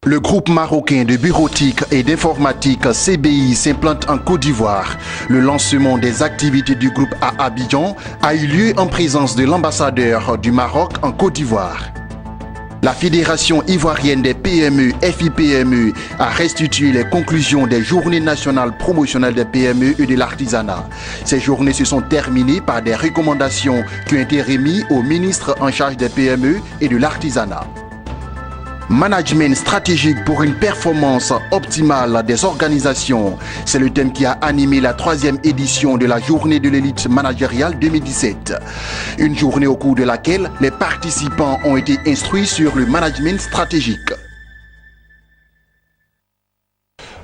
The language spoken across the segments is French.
Le groupe marocain de bureautique et d'informatique CBI s'implante en Côte d'Ivoire. Le lancement des activités du groupe à Abidjan a eu lieu en présence de l'ambassadeur du Maroc en Côte d'Ivoire. La Fédération ivoirienne des PME, FIPME, a restitué les conclusions des Journées nationales promotionnelles des PME et de l'artisanat. Ces journées se sont terminées par des recommandations qui ont été remises au ministre en charge des PME et de l'artisanat. Management stratégique pour une performance optimale des organisations. C'est le thème qui a animé la 3e édition de la Journée de l'élite managériale 2017. Une journée au cours de laquelle les participants ont été instruits sur le management stratégique.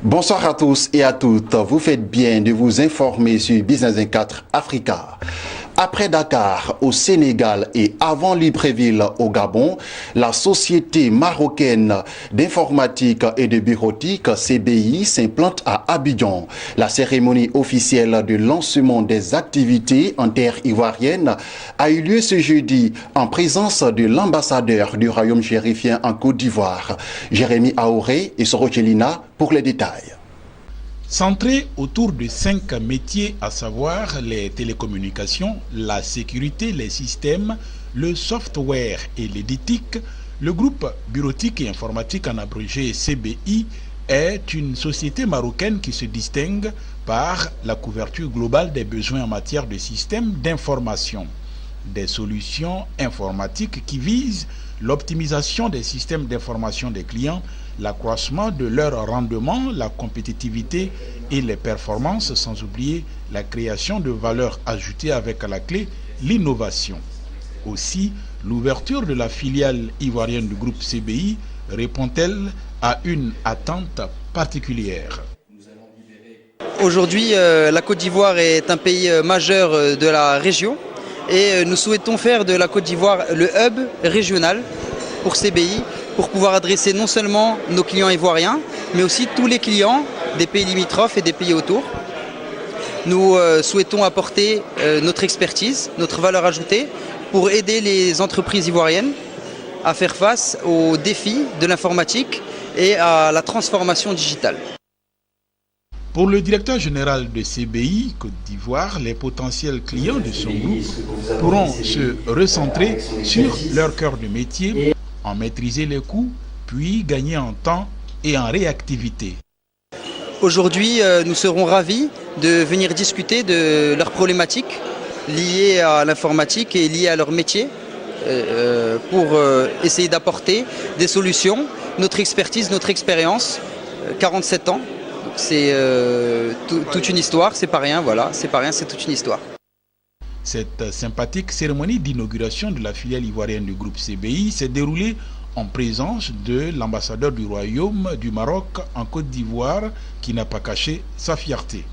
Bonsoir à tous et à toutes. Vous faites bien de vous informer sur Business 24 Africa. Après Dakar, au Sénégal et avant Libreville, au Gabon, la Société marocaine d'informatique et de bureautique, CBI, s'implante à Abidjan. La cérémonie officielle de lancement des activités en terre ivoirienne a eu lieu ce jeudi en présence de l'ambassadeur du Royaume chérifien en Côte d'Ivoire, Jérémy Aouré et Sorochelina, pour les détails. Centré autour de 5 métiers, à savoir les télécommunications, la sécurité, les systèmes, le software et l'éditique, le groupe bureautique et informatique en abrégé CBI est une société marocaine qui se distingue par la couverture globale des besoins en matière de systèmes d'information, des solutions informatiques qui visent l'optimisation des systèmes d'information des clients, l'accroissement de leur rendement, la compétitivité et les performances, sans oublier la création de valeur ajoutée avec à la clé l'innovation. Aussi, l'ouverture de la filiale ivoirienne du groupe CBI répond-elle à une attente particulière? Aujourd'hui, la Côte d'Ivoire est un pays majeur de la région et nous souhaitons faire de la Côte d'Ivoire le hub régional pour CBI, pour pouvoir adresser non seulement nos clients ivoiriens, mais aussi tous les clients des pays limitrophes et des pays autour. Nous souhaitons apporter notre expertise, notre valeur ajoutée, pour aider les entreprises ivoiriennes à faire face aux défis de l'informatique et à la transformation digitale. Pour le directeur général de CBI Côte d'Ivoire, les potentiels clients de son groupe pourront se recentrer sur leur cœur de métier, en maîtriser les coûts, puis gagner en temps et en réactivité. Aujourd'hui, nous serons ravis de venir discuter de leurs problématiques liées à l'informatique et liées à leur métier pour essayer d'apporter des solutions, notre expertise, notre expérience, 47 ans. C'est toute une histoire, c'est pas rien, voilà, c'est pas rien, c'est toute une histoire. Cette sympathique cérémonie d'inauguration de la filiale ivoirienne du groupe CBI s'est déroulée en présence de l'ambassadeur du Royaume du Maroc en Côte d'Ivoire qui n'a pas caché sa fierté.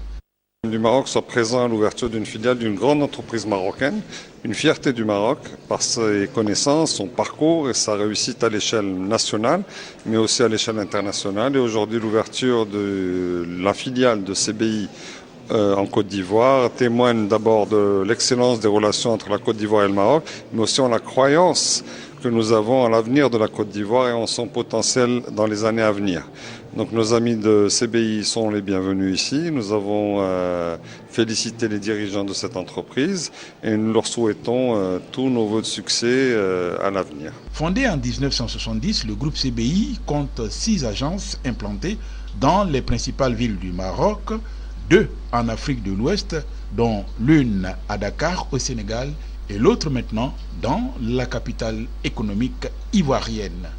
Du Maroc soit présent à l'ouverture d'une filiale d'une grande entreprise marocaine, une fierté du Maroc par ses connaissances, son parcours et sa réussite à l'échelle nationale, mais aussi à l'échelle internationale. Et aujourd'hui, l'ouverture de la filiale de CBI en Côte d'Ivoire témoigne d'abord de l'excellence des relations entre la Côte d'Ivoire et le Maroc, mais aussi en la croyance que nous avons à l'avenir de la Côte d'Ivoire et en son potentiel dans les années à venir. Donc nos amis de CBI sont les bienvenus ici. Nous avons félicité les dirigeants de cette entreprise et nous leur souhaitons tous nos vœux de succès à l'avenir. Fondé en 1970, le groupe CBI compte 6 agences implantées dans les principales villes du Maroc, 2 en Afrique de l'Ouest, dont l'une à Dakar au Sénégal et l'autre maintenant dans la capitale économique ivoirienne.